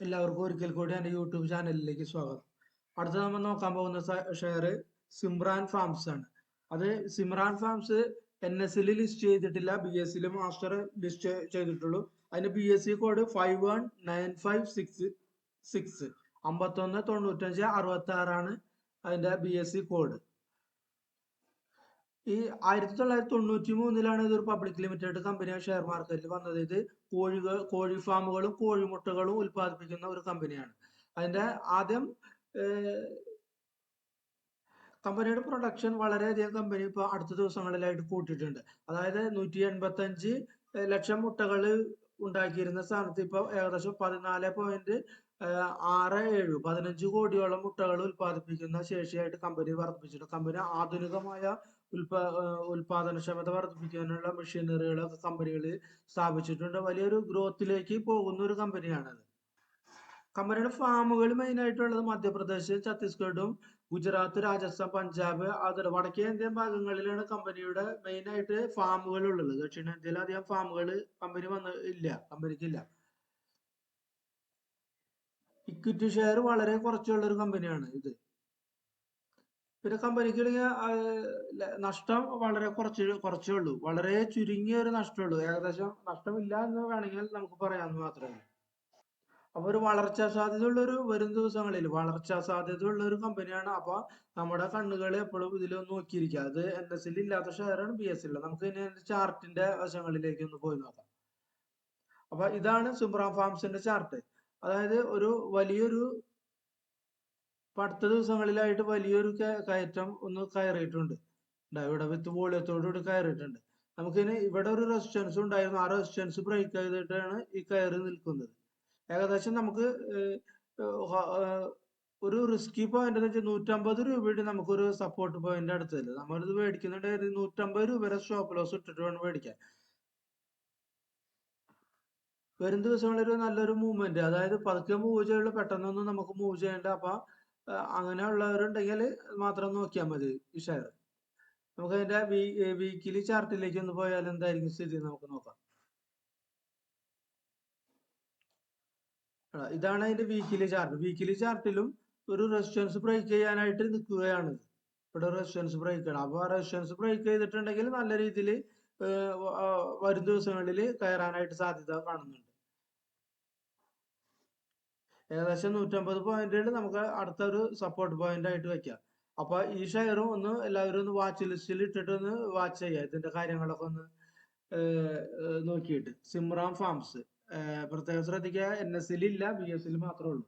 എല്ലാവർക്കും ഒരിക്കൽ കൂടി എൻ്റെ യൂട്യൂബ് ചാനലിലേക്ക് സ്വാഗതം. അടുത്ത നമ്മൾ നോക്കാൻ പോകുന്ന ഷെയർ സിമ്രാൻ ഫാംസ് ആണ്. അത് സിമ്രാൻ ഫാംസ് NSL ലിസ്റ്റ് ചെയ്തിട്ടില്ല, BSE മാസ്റ്റർ ലിസ്റ്റ് ചെയ്തിട്ടുള്ളൂ. അതിന്റെ BSE കോഡ് 51956 519566 അതിന്റെ BSE കോഡ്. ഈ 1993 ഇതൊരു പബ്ലിക് ലിമിറ്റഡ് കമ്പനിയാണ് ഷെയർ മാർക്കറ്റിൽ വന്നത്. ഇത് കോഴി ഫാമുകളും കോഴിമുട്ടകളും ഉൽപ്പാദിപ്പിക്കുന്ന ഒരു കമ്പനിയാണ്. അതിന്റെ ആദ്യം കമ്പനിയുടെ പ്രൊഡക്ഷൻ വളരെയധികം കമ്പനി ഇപ്പൊ അടുത്ത ദിവസങ്ങളിലായിട്ട് കൂട്ടിയിട്ടുണ്ട്. അതായത് 185 ലക്ഷം മുട്ടകൾ ഉണ്ടാക്കിയിരുന്ന സ്ഥാനത്ത് ഇപ്പൊ ഏകദേശം 14.67 15 കോടിയോളം മുട്ടകൾ ഉൽപ്പാദിപ്പിക്കുന്ന ശേഷിയായിട്ട് കമ്പനി വർദ്ധിപ്പിച്ചിട്ടുണ്ട്. കമ്പനി ആധുനികമായ ഉൽപാദനക്ഷമത വർദ്ധിപ്പിക്കാനുള്ള മെഷീനറികളൊക്കെ കമ്പനികൾ സ്ഥാപിച്ചിട്ടുണ്ട്. വലിയൊരു ഗ്രോത്തിലേക്ക് പോകുന്ന ഒരു കമ്പനിയാണത്. കമ്പനിയുടെ ഫാമുകൾ മെയിൻ ആയിട്ടുള്ളത് മധ്യപ്രദേശ്, ഛത്തീസ്ഗഡും ഗുജറാത്ത്, രാജസ്ഥാൻ, പഞ്ചാബ്, അത് വടക്കേ ഇന്ത്യൻ ഭാഗങ്ങളിലാണ് കമ്പനിയുടെ മെയിൻ ആയിട്ട് ഫാമുകൾ ഉള്ളത്. ദക്ഷിണേന്ത്യയിൽ അധികം ഫാമുകൾ കമ്പനിക്കില്ല. ഇക്വിറ്റി ഷെയർ വളരെ കുറച്ചുള്ള ഒരു കമ്പനിയാണ് ഇത്. പിന്നെ കമ്പനിക്ക് നഷ്ടം വളരെ കുറച്ചേ ഉള്ളൂ, വളരെ ചുരുങ്ങിയ ഒരു നഷ്ടമുള്ളൂ. ഏകദേശം നഷ്ടമില്ല എന്ന് വേണമെങ്കിൽ നമുക്ക് പറയാമെന്ന് മാത്രമേ. അപ്പൊ ഒരു വളർച്ചാ സാധ്യതയുള്ള വരും ദിവസങ്ങളിൽ വളർച്ചാ സാധ്യതയുള്ള ഒരു കമ്പനിയാണ്. അപ്പൊ നമ്മുടെ കണ്ണുകൾ എപ്പോഴും ഇതിലൊന്ന് നോക്കിയിരിക്കുക. അത് NSL ഇല്ലാത്ത ഷെയറാണ്, BSE നമുക്ക് ഇനി ചാർട്ടിന്റെ വശങ്ങളിലേക്ക് ഒന്ന് പോയി നോക്കാം. അപ്പൊ ഇതാണ് സിമ്രാൻ ഫാംസിന്റെ ചാർട്ട്. അതായത് ഒരു വലിയൊരു അടുത്ത ദിവസങ്ങളിലായിട്ട് വലിയൊരു കയറ്റം ഒന്ന് കയറിയിട്ടുണ്ട്. ഇവിടെ വിത്ത് വോളിയത്തോടുകൂടി കയറിയിട്ടുണ്ട്. നമുക്കിനി ഇവിടെ ഒരു റെസിസ്റ്റൻസ് ഉണ്ടായിരുന്നു, ആ റെസിസ്റ്റൻസ് ബ്രേക്ക് ചെയ്തിട്ടാണ് ഈ കയറി നിൽക്കുന്നത്. ഏകദേശം നമുക്ക് ഒരു റിസ്കി പോയിന്റ് എന്ന് വെച്ചാൽ 150 രൂപയുടെ നമുക്കൊരു സപ്പോർട്ട് പോയിന്റ് അടുത്തത്. നമ്മളിത് മേടിക്കുന്നുണ്ട് 150 രൂപയുടെ സ്റ്റോപ്പ് ലോസ് ഇട്ടിട്ട് വേണം മേടിക്കാൻ. വരും ദിവസങ്ങളിൽ ഒരു നല്ലൊരു മൂവ്മെന്റ്, അതായത് പതുക്കെ മൂവ് ചെയ്യുള്ളൂ, പെട്ടെന്നൊന്നും നമുക്ക് മൂവ് ചെയ്യേണ്ട. അപ്പൊ അങ്ങനെയുള്ളവരുണ്ടെങ്കിൽ മാത്രം നോക്കിയാൽ മതി ഈ ഷെയർ. നമുക്ക് അതിന്റെ വീക്കിലി ചാർട്ടിലേക്ക് ഒന്ന് പോയാൽ എന്തായിരിക്കും സ്ഥിതി നമുക്ക് നോക്കാം. ഇതാണ് അതിന്റെ വീക്കിലി ചാർട്ട്. വീക്കിലി ചാർട്ടിലും ഒരു റെസിസ്റ്റൻസ് ബ്രേക്ക് ചെയ്യാനായിട്ട് നിൽക്കുകയാണ്. ഇവിടെ റെസിസ്റ്റൻസ് ബ്രേക്ക് ആണ്. അപ്പൊ റെസിസ്റ്റൻസ് ബ്രേക്ക് ചെയ്തിട്ടുണ്ടെങ്കിൽ നല്ല രീതിയിൽ വരും ദിവസങ്ങളിൽ കയറാനായിട്ട് സാധ്യത കാണുന്നുണ്ട്. ഏകദേശം 150 പോയിന്റുകൾ നമുക്ക് അടുത്തൊരു സപ്പോർട്ട് പോയിന്റ് ആയിട്ട് വെക്കാം. അപ്പൊ ഈ ഷെയറും ഒന്ന് എല്ലാവരും ഒന്ന് വാച്ച് ലിസ്റ്റിൽ ഇട്ടിട്ട് ഒന്ന് വാച്ച് ചെയ്യാം, ഇതിന്റെ കാര്യങ്ങളൊക്കെ ഒന്ന് നോക്കിയിട്ട്. സിമ്രാൻ ഫാംസ് പ്രത്യേകം ശ്രദ്ധിക്കുക, NSL ഇല്ല, BSE മാത്രമേ ഉള്ളൂ.